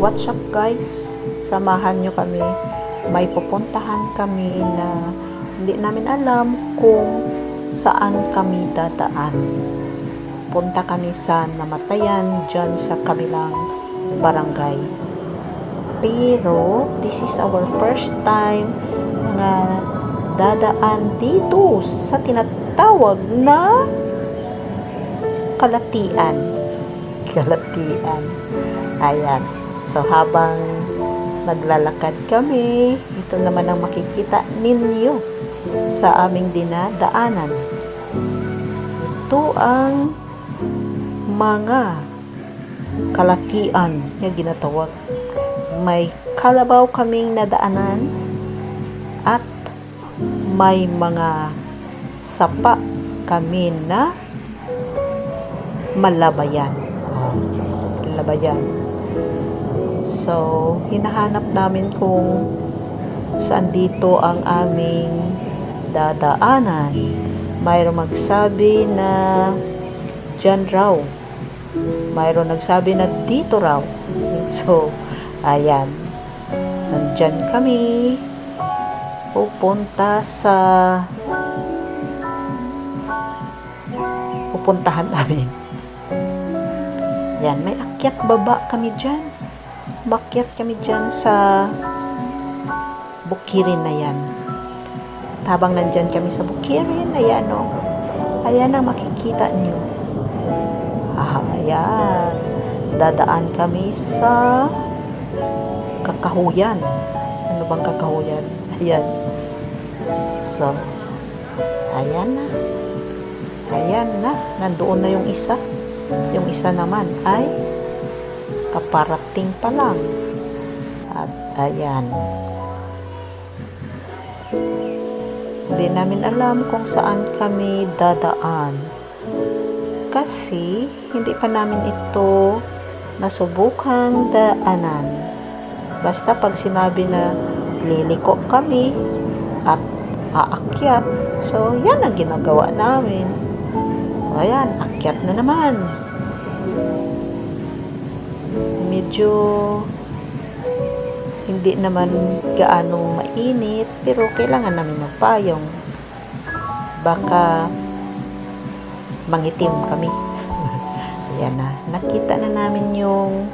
What's up guys? Samahan nyo kami. May pupuntahan kami na hindi namin alam kung saan kami dadaan. Punta kami sa Namatayan dyan sa kabilang barangay. Pero this is our first time na dadaan dito sa tinatawag na Kalatian. Ayan. So, habang naglalakad kami, ito naman ang makikita ninyo sa aming dinadaanan. Ito ang mga kalatian na ginatawag. May kalabaw kaming nadaanan at may mga sapa kami na malabayan. Labayan. So, hinahanap namin kung saan dito ang aming dadaanan. Mayroong magsabi na dyan raw. Mayroong nagsabi na dito raw. So, ayan. Nandyan kami. Pupuntahan namin. Yan, may akyat baba kami dyan. Makyat kami dyan sa bukirin na yan. Habang nandyan kami sa bukirin, ayan o. Ayan ang makikita nyo. Ayan. Dadaan kami sa kakahuyan. Ano bang kakahuyan? Ayan. So, ayan na. Ayan na. Nandoon na yung isa. Yung isa naman ay kaparating pa lang. At ayan. Hindi namin alam kung saan kami dadaan. Kasi hindi pa namin ito nasubukang daanan. Basta pag sinabi na liliko kami at aakyat, so yan ang ginagawa namin. Ayan, akyat na naman. Medyo hindi naman gaano mainit, pero kailangan namin magpayong. Baka mangitim kami. Ayan na. Nakita na namin yung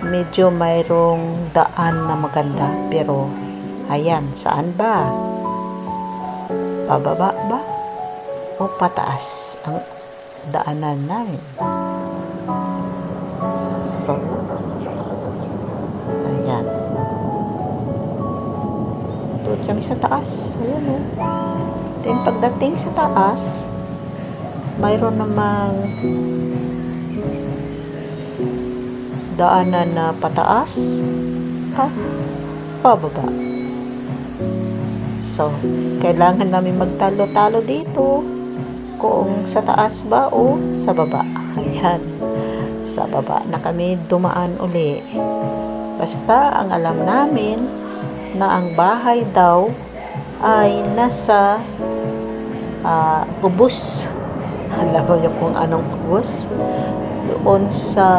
medyo mayroong daan na maganda. Pero, ayan, saan ba? Pababa ba? O pataas ang daanan namin? So, ayan. Doon kami sa taas. Ayan o. Then, pagdating sa taas, mayroon namang daanan na pataas at pababa. So, kailangan namin magtalo-talo dito kung sa taas ba o sa baba. Ayan. Sa baba na kami dumaan uli. Basta ang alam namin na ang bahay daw ay nasa ubos. Alam mo yung kung anong ubos? Doon sa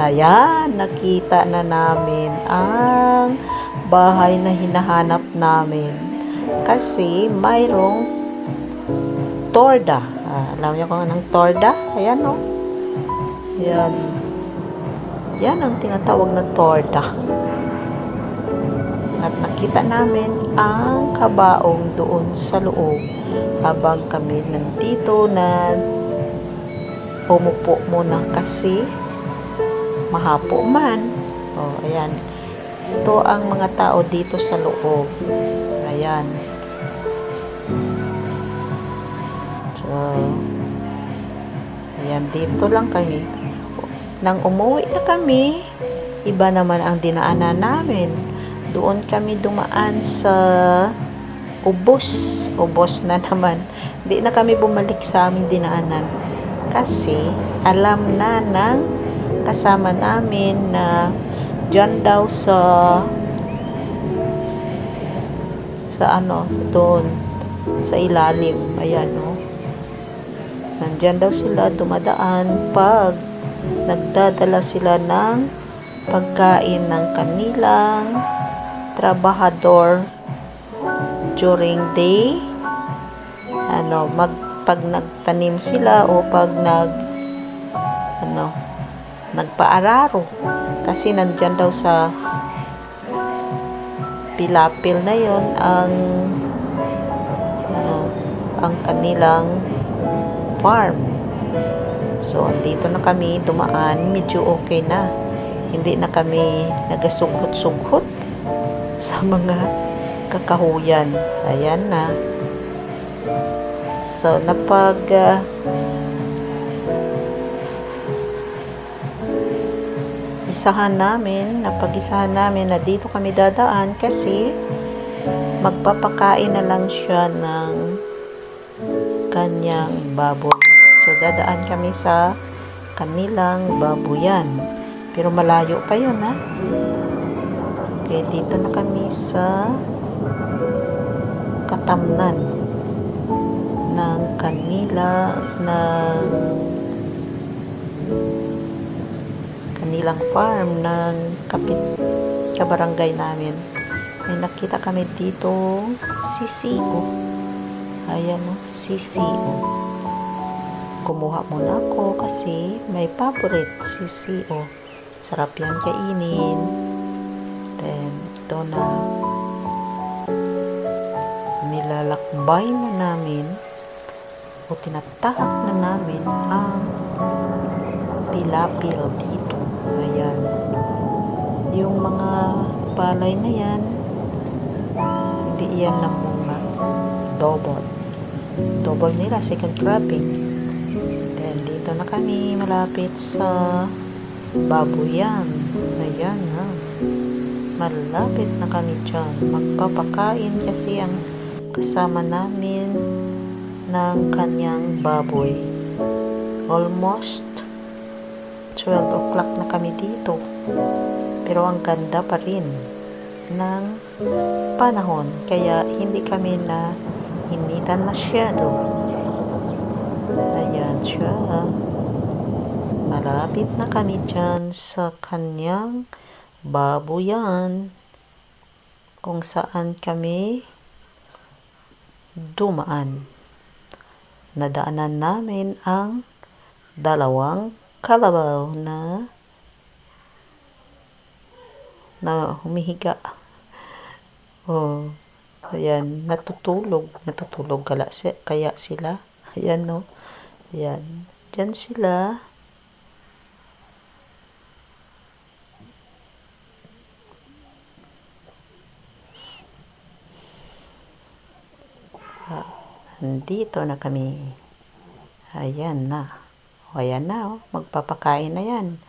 ayan, nakita na namin ang bahay na hinahanap namin. Kasi mayroong torda. Alam niyo kung anong torda? Ayan o. Yan. Yan ang tinatawag na torda. At nakita namin ang kabaong doon sa loob. Habang kami nandito na umupo muna kasi mahapo man. O, ayan. Ito ang mga tao dito sa loob. Ayan. So, ayan, dito lang kami. Nang umuwi na kami, iba naman ang dinaanan namin. Doon kami dumaan sa ubos. Ubos na naman. Hindi na kami bumalik sa aming dinaanan. Kasi, alam na ng kasama namin na dyan daw sa doon sa ilalim, ayan o. Nandyan daw sila dumadaan pag nagdadala sila ng pagkain ng kanilang trabahador during day. Pag nagtanim sila o pag nagpaararo. Kasi nandyan daw sa pilapil na yon ang kanilang farm. So, andito na kami dumaan. Medyo okay na. Hindi na kami nagasughot-sughot sa mga kakahuyan. Ayan na. So, napag-isahan namin na dito kami dadaan kasi magpapakain na lang siya ng kanyang baboy. So, dadaan kami sa kanilang babuyan. Pero malayo pa yun, ha? Okay, dito na kami sa katamnan ng kanilang farm ng kabarangay namin. May nakita kami dito sisigo. Ayan o, sisigo. Kumuha muna ako kasi may favorite sisigo. Sarap yan kainin. Then, ito na nilalakbay na namin o tinatahak na namin ang pilapil dito. Ayan. Yung mga palay na yan, hindi yan namunga. Double nila, second cropping. Then, dito na kami malapit sa babuyan. Ayan ha. Malapit na kami dyan. Magpapakain kasi ang kasama namin ng kanyang baboy. Almost 12 o'clock na kami dito. Pero ang ganda pa rin ng panahon. Kaya hindi kami na initan masyado. Ayan siya. Malapit na kami dyan sa kanyang babuyan kung saan kami dumaan. Nadaanan namin ang dalawang kalabaw na humihiga. Oh, ayan, natutulog kaya sila. Ayan no. Ayan, dyan sila. Nandito na kami. Ayan na. O, ayan na. Oh. Magpapakain na yan.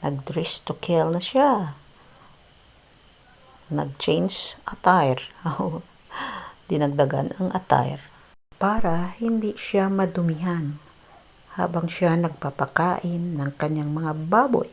Nag-dress to kill na siya. Nag-change attire. Dinagdagan ang attire. Para hindi siya madumihan habang siya nagpapakain ng kanyang mga baboy.